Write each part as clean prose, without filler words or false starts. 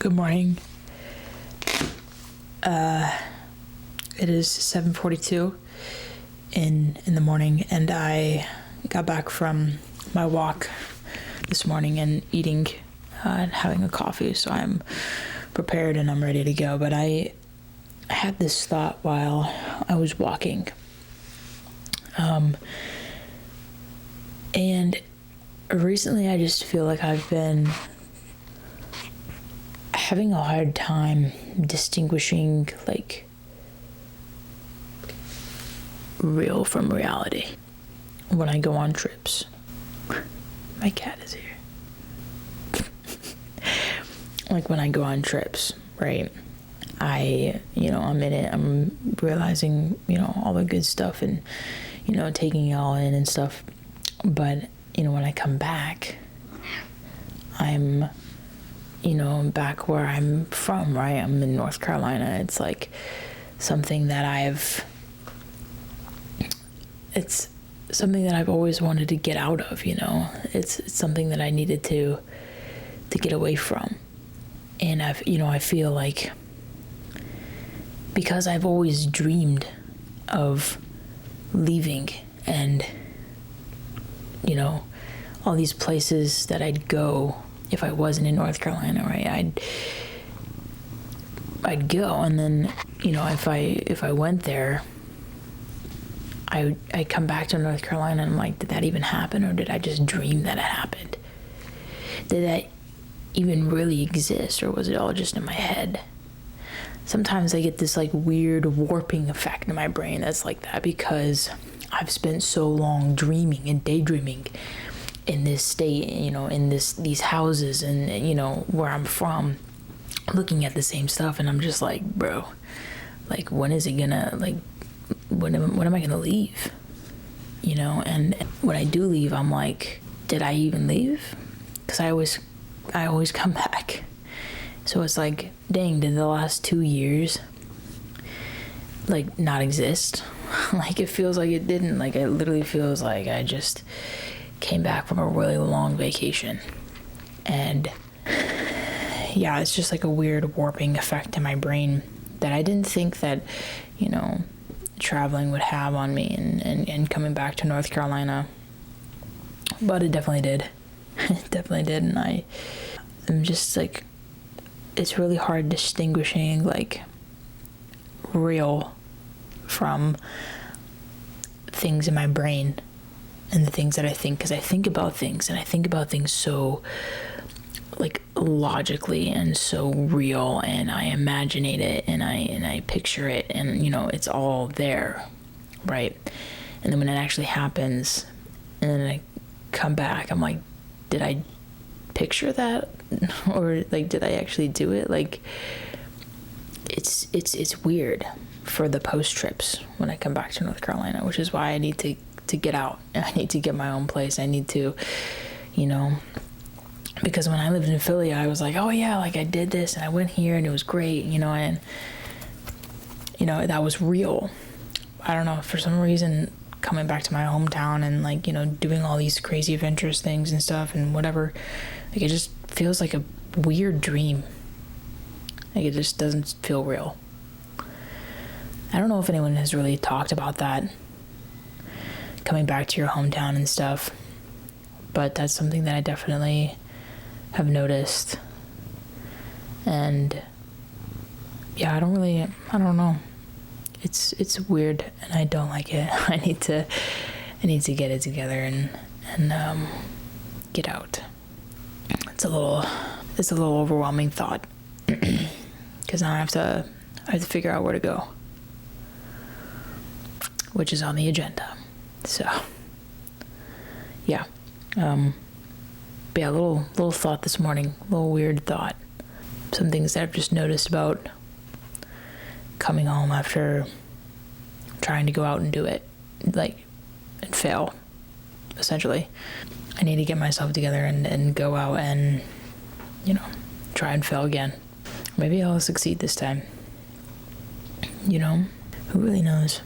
Good morning. It is 7:42 in the morning, and I got back from my walk this morning and eating and having a coffee, so I'm prepared and I'm ready to go. But I had this thought while I was walking, and recently I just feel like I've been having a hard time distinguishing like real from reality when I go on trips. My cat is here. Like when I go on trips, right? I'm in it, I'm realizing, all the good stuff and, taking it all in and stuff. But, when I come back, I'm back where I'm from, right? I'm in North Carolina. It's like something that it's something that I've always wanted to get out of, It's something that I needed to get away from. And I feel like because I've always dreamed of leaving and, all these places that I'd go if I wasn't in North Carolina, right? I'd go, and then, if I went there, I come back to North Carolina and I'm like, did that even happen, or did I just dream that it happened? Did that even really exist, or was it all just in my head? Sometimes I get this like weird warping effect in my brain that's like that because I've spent so long dreaming and daydreaming in this state, in these houses and, where I'm from, looking at the same stuff, and I'm just like, bro, like, when is it gonna, like, when am I gonna leave? And when I do leave, I'm like, did I even leave? Because I always come back. So it's like, dang, did the last 2 years like not exist? Like, it feels like it didn't. Like, it literally feels like I just came back from a really long vacation. And yeah, it's just like a weird warping effect in my brain that I didn't think that, traveling would have on me and coming back to North Carolina. But it definitely did. It definitely did. And I'm just like, it's really hard distinguishing like real from things in my brain and the things that I think, because I think about things and I think about things so like logically and so real, and I imaginate it and I picture it, and it's all there, right? And then when it actually happens and then I come back, I'm like, did I picture that, or like did I actually do it? Like, it's weird for the post trips when I come back to North Carolina, which is why I need to get out. I need to get my own place. I need to, because when I lived in Philly, I was like, oh yeah, like I did this and I went here and it was great, and that was real. I don't know, for some reason, coming back to my hometown and like, doing all these crazy adventurous things and stuff and whatever, like it just feels like a weird dream. Like, it just doesn't feel real. I don't know if anyone has really talked about that, coming back to your hometown and stuff, but that's something that I definitely have noticed. And yeah, I don't know. It's weird and I don't like it. I need to get it together and get out. It's a little overwhelming thought because now I have to figure out where to go, which is on the agenda. So yeah, but yeah, a little thought this morning, a little weird thought. Some things that I've just noticed about coming home after trying to go out and do it, like, and fail, essentially. I need to get myself together and go out and, try and fail again. Maybe I'll succeed this time. Who really knows?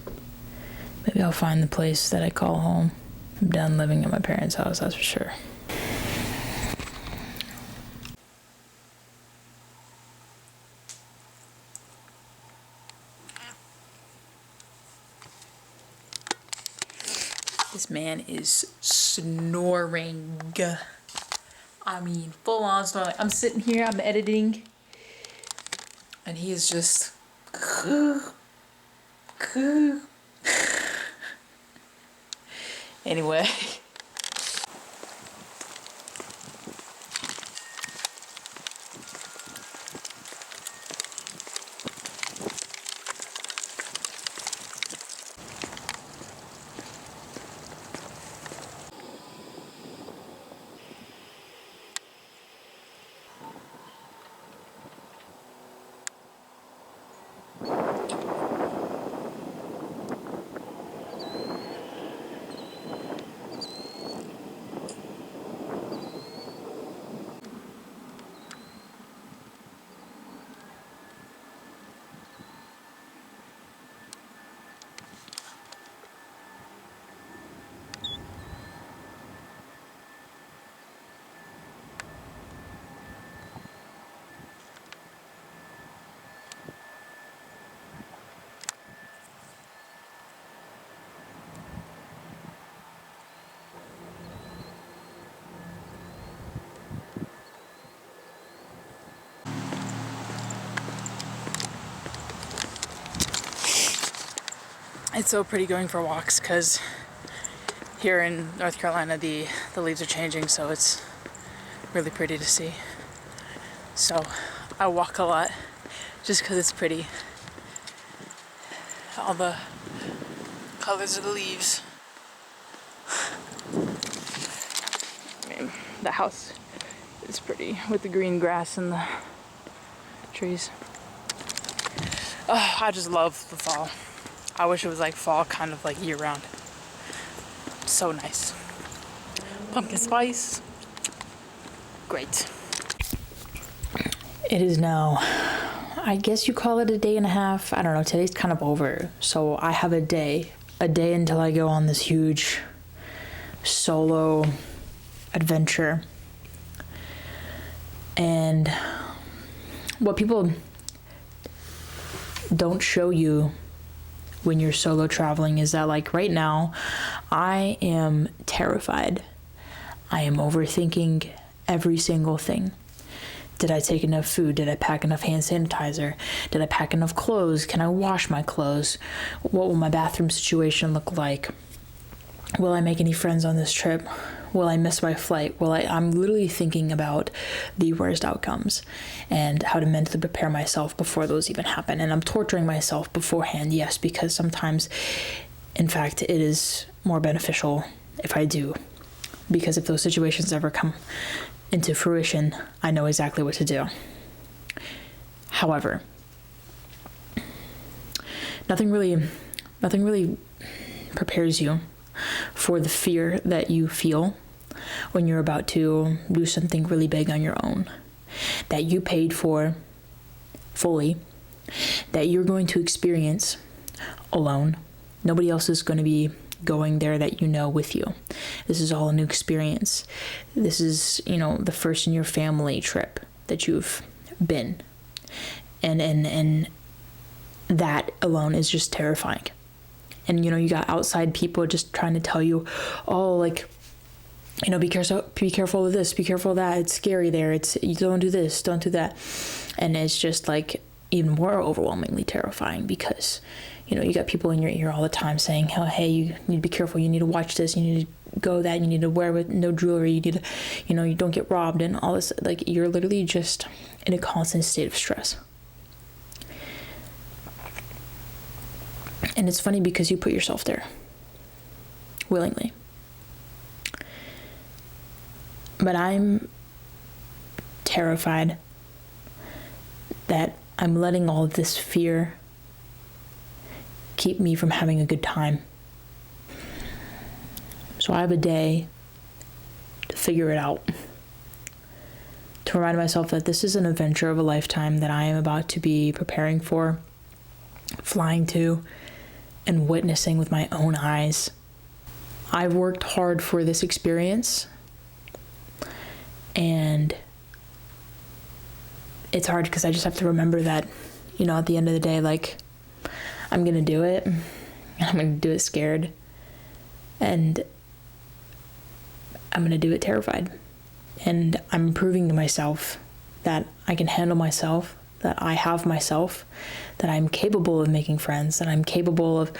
Maybe I'll find the place that I call home. I'm done living at my parents' house, that's for sure. This man is snoring. I mean, full on snoring. I'm sitting here, I'm editing, and he is just anyway. It's so pretty going for walks because here in North Carolina the leaves are changing, so it's really pretty to see. So I walk a lot just because it's pretty. All the colors of the leaves. I mean, the house is pretty with the green grass and the trees. Oh, I just love the fall. I wish it was like fall, kind of like year round. So nice. Pumpkin spice. Great. It is now, I guess you call it a day and a half. I don't know, today's kind of over. So I have a day until I go on this huge solo adventure. And what people don't show you when you're solo traveling is that, like, right now I am terrified. I am overthinking every single thing. Did I take enough food? Did I pack enough hand sanitizer? Did I pack enough clothes? Can I wash my clothes? What will my bathroom situation look like? Will I make any friends on this trip? Will I miss my flight? I'm literally thinking about the worst outcomes and how to mentally prepare myself before those even happen. And I'm torturing myself beforehand, yes, because sometimes, in fact, it is more beneficial if I do. Because if those situations ever come into fruition, I know exactly what to do. However, nothing really prepares you for the fear that you feel when you're about to do something really big on your own, that you paid for fully, that you're going to experience alone. Nobody else is going to be going there that you know with you. This is all a new experience. This is, the first in your family trip that you've been. And that alone is just terrifying. And, you got outside people just trying to tell you, oh, like, be careful of this, be careful of that. It's scary there. You don't do this, don't do that. And it's just like even more overwhelmingly terrifying because, you got people in your ear all the time saying, oh, hey, you need to be careful. You need to watch this. You need to go that. You need to wear with no jewelry. You need to, you don't get robbed and all this. Like, you're literally just in a constant state of stress. And it's funny because you put yourself there willingly. But I'm terrified that I'm letting all of this fear keep me from having a good time. So I have a day to figure it out, to remind myself that this is an adventure of a lifetime that I am about to be preparing for, flying to, and witnessing with my own eyes. I've worked hard for this experience, and it's hard because I just have to remember that, at the end of the day, like, I'm gonna do it, and I'm gonna do it scared, And I'm going to do it terrified. And I'm proving to myself that I can handle myself, that I have myself, that I'm capable of making friends, that I'm capable of,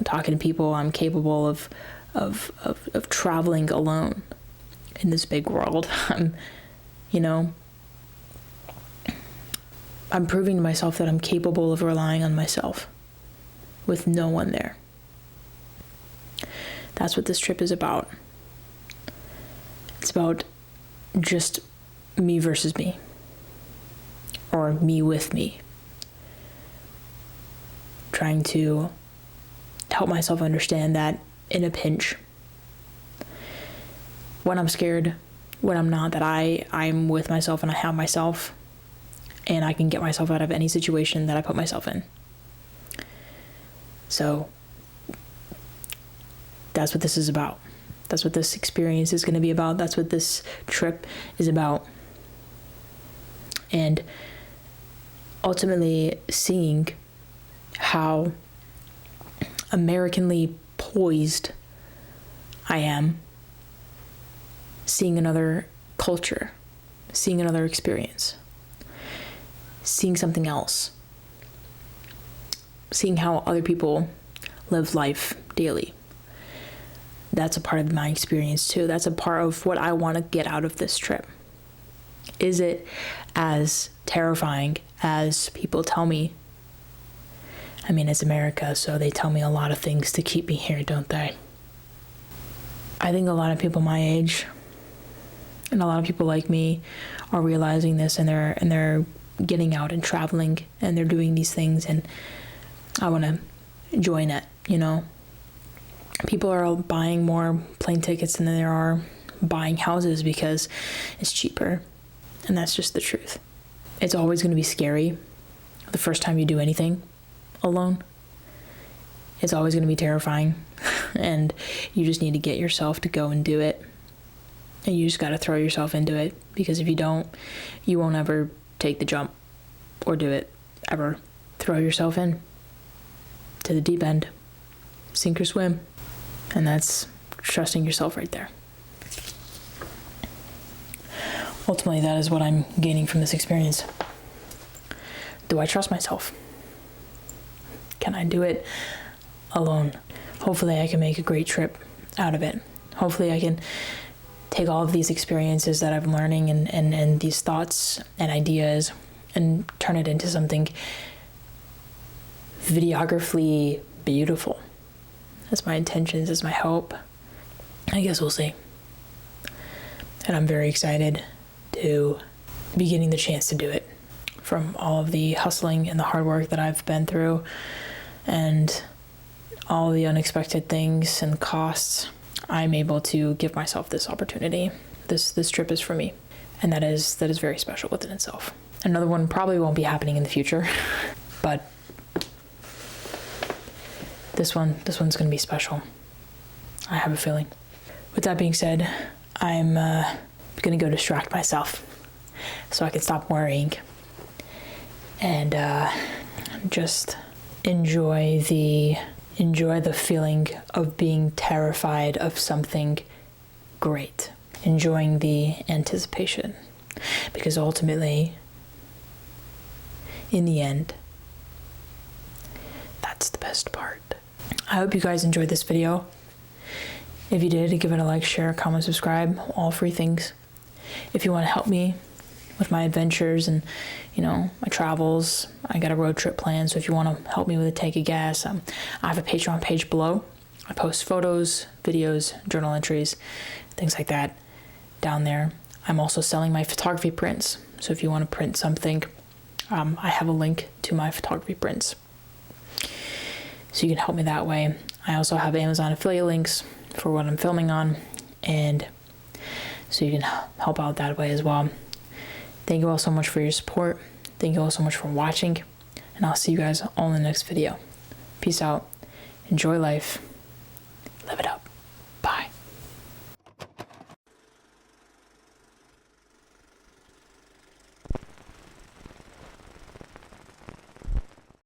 talking to people. I'm capable of traveling alone in this big world. I'm proving to myself that I'm capable of relying on myself with no one there. That's what this trip is about. It's about just me versus me, or me with me. Trying to help myself understand that in a pinch, when I'm scared, when I'm not, that I'm with myself and I have myself, and I can get myself out of any situation that I put myself in. So that's what this is about. That's what this experience is going to be about. That's what this trip is about. And ultimately seeing how Americanly poised I am, seeing another culture, seeing another experience, seeing something else, seeing how other people live life daily. That's a part of my experience too. That's a part of what I want to get out of this trip. Is it as terrifying as people tell me? I mean, it's America, so they tell me a lot of things to keep me here, don't they? I think a lot of people my age and a lot of people like me are realizing this, and they're getting out and traveling, and they're doing these things, and I want to join it, People are buying more plane tickets than there are buying houses because it's cheaper. And that's just the truth. It's always going to be scary the first time you do anything alone. It's always going to be terrifying. And you just need to get yourself to go and do it. And you just got to throw yourself into it. Because if you don't, you won't ever take the jump or do it ever. Throw yourself in to the deep end. Sink or swim. And that's trusting yourself right there. Ultimately, that is what I'm gaining from this experience. Do I trust myself? Can I do it alone? Hopefully I can make a great trip out of it. Hopefully I can take all of these experiences that I'm learning and these thoughts and ideas and turn it into something videographically beautiful. That's my intentions, that's my hope. I guess we'll see. And I'm very excited to be getting the chance to do it. From all of the hustling and the hard work that I've been through and all the unexpected things and costs, I'm able to give myself this opportunity. This trip is for me. And that is very special within itself. Another one probably won't be happening in the future, but this one's going to be special. I have a feeling. With that being said, I'm going to go distract myself so I can stop worrying and just enjoy the feeling of being terrified of something great. Enjoying the anticipation. Because ultimately, in the end, that's the best part. I hope you guys enjoyed this video. If you did, give it a like, share, comment, subscribe, all free things. If you want to help me with my adventures and, my travels, I got a road trip planned. So if you want to help me with a tank of gas, I have a Patreon page below. I post photos, videos, journal entries, things like that down there. I'm also selling my photography prints. So if you want to print something, I have a link to my photography prints. So you can help me that way. I also have Amazon affiliate links for what I'm filming on, and so you can help out that way as well. Thank you all so much for your support. Thank you all so much for watching, and I'll see you guys all in the next video. Peace out. Enjoy life. Live it up.